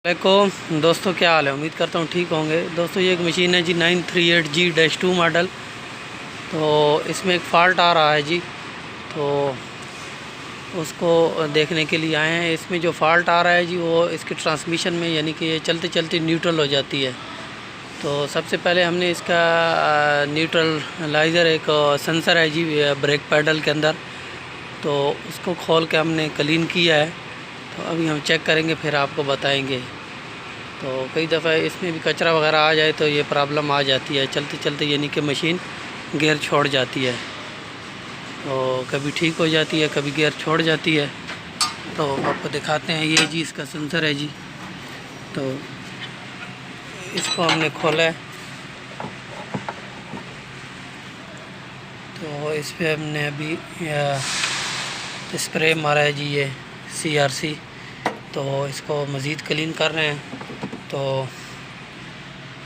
वालेकुम दोस्तों, क्या हाल है। उम्मीद करता हूँ ठीक होंगे। दोस्तों ये एक मशीन है जी 938G-2 मॉडल। तो इसमें एक फ़ाल्ट आ रहा है जी, तो उसको देखने के लिए आए हैं। इसमें जो फ़ाल्ट आ रहा है जी वो इसके ट्रांसमिशन में, यानी कि ये चलते चलते न्यूट्रल हो जाती है। तो सबसे पहले हमने इसका न्यूट्रलाइज़र एक सेंसर है जी ब्रेक पैडल के अंदर, तो उसको खोल के हमने क्लीन किया है। तो अभी हम चेक करेंगे, फिर आपको बताएंगे। तो कई दफ़ा इसमें भी कचरा वगैरह आ जाए तो ये प्रॉब्लम आ जाती है, चलते चलते यानी कि मशीन गियर छोड़ जाती है। तो कभी ठीक हो जाती है, कभी गियर छोड़ जाती है। तो आपको दिखाते हैं, ये जी इसका सेंसर है जी। तो इसको हमने खोला है, तो इस पर हमने अभी स्प्रे मारा है जी, ये CRC। तो इसको मज़ीद क्लीन कर रहे हैं। तो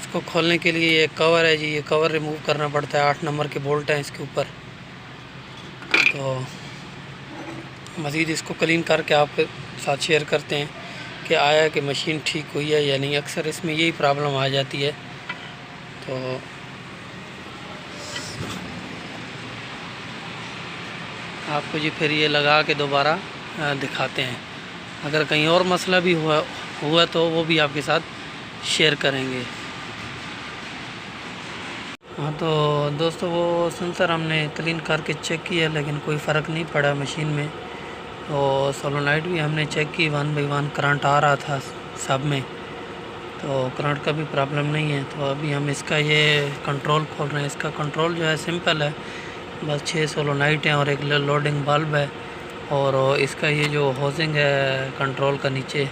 इसको खोलने के लिए ये कवर है जी, ये कवर रिमूव करना पड़ता है। 8 नंबर के बोल्ट हैं इसके ऊपर। तो मज़ीद इसको क्लीन करके आपके साथ शेयर करते हैं कि आया कि मशीन ठीक हुई है या नहीं। अक्सर इसमें यही प्रॉब्लम आ जाती है। तो आपको जी फिर ये लगा के दोबारा दिखाते हैं। अगर कहीं और मसला भी हुआ तो वो भी आपके साथ शेयर करेंगे। हाँ तो दोस्तों, वो सेंसर हमने क्लीन करके चेक किया, लेकिन कोई फ़र्क नहीं पड़ा मशीन में। और सोलोनाइट भी हमने चेक की, 1 बाई 1 करंट आ रहा था सब में, तो करंट का भी प्रॉब्लम नहीं है। तो अभी हम इसका ये कंट्रोल खोल रहे हैं। इसका कंट्रोल जो है सिंपल है, बस 6 सोलोनाइट हैं और एक लोडिंग बल्ब है। और इसका ये जो होजिंग है कंट्रोल का नीचे,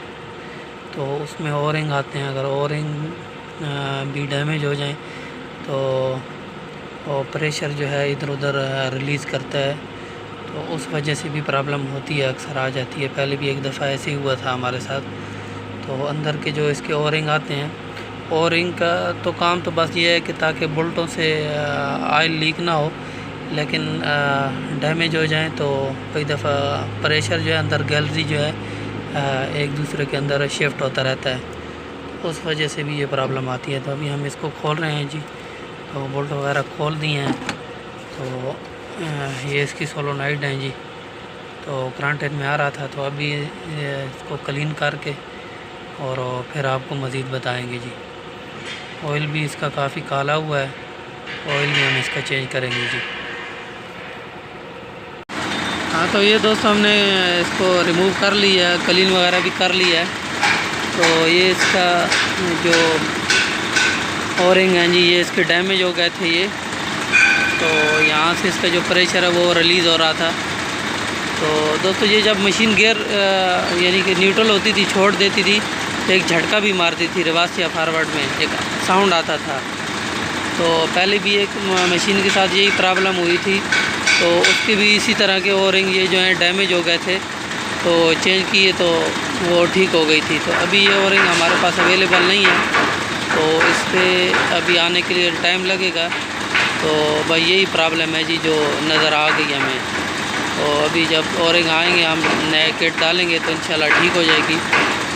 तो उसमें ओरिंग आते हैं। अगर ओरिंग भी डैमेज हो जाए तो प्रेशर जो है इधर उधर रिलीज़ करता है, तो उस वजह से भी प्रॉब्लम होती है, अक्सर आ जाती है। पहले भी एक दफ़ा ऐसे ही हुआ था हमारे साथ। तो अंदर के जो इसके ओरिंग आते हैं, ओरिंग का तो काम तो बस ये है कि ताकि बोल्टों से ऑयल लीक ना हो, लेकिन डैमेज हो जाए तो कई दफ़ा प्रेशर जो है अंदर गैलरी जो है एक दूसरे के अंदर शिफ्ट होता रहता है, उस वजह से भी ये प्रॉब्लम आती है। तो अभी हम इसको खोल रहे हैं जी। तो बोल्ट वगैरह खोल दिए हैं। तो ये इसकी सोलोनाइट हैं जी। तो करंट में आ रहा था, तो अभी इसको क्लीन करके और फिर आपको मज़ीद बताएंगे जी। ऑयल भी इसका काफ़ी काला हुआ है, ऑयल भी हम इसका चेंज करेंगे जी। हाँ तो ये दोस्तों, हमने इसको रिमूव कर लिया है, क्लीन वगैरह भी कर लिया है। तो ये इसका जो ओरिंग हैं जी, ये इसके डैमेज हो गए थे ये। तो यहाँ से इसका जो प्रेशर है वो रिलीज़ हो रहा था। तो दोस्तों, ये जब मशीन गियर यानी कि न्यूट्रल होती थी, छोड़ देती थी, तो एक झटका भी मारती थी, रिवर्स या फॉरवर्ड में एक साउंड आता था। तो पहले भी एक मशीन के साथ यही प्रॉब्लम हुई थी, तो उसके भी इसी तरह के ओरिंग ये जो हैं डैमेज हो गए थे। तो चेंज किए तो वो ठीक हो गई थी। तो अभी ये ओरिंग हमारे पास अवेलेबल नहीं है, तो इस पर अभी आने के लिए टाइम लगेगा। तो भाई यही प्रॉब्लम है जी जो नज़र आ गई हमें। तो अभी जब ओरिंग आएंगे, हम नए किट डालेंगे तो इंशाल्लाह ठीक हो जाएगी।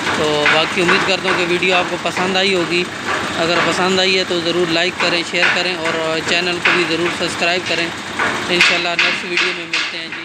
तो बाकी उम्मीद करता हूँ कि वीडियो आपको पसंद आई होगी। अगर पसंद आई है तो ज़रूर लाइक करें, शेयर करें और चैनल को भी ज़रूर सब्सक्राइब करें। इंशाल्लाह नेक्स्ट वीडियो में मिलते हैं।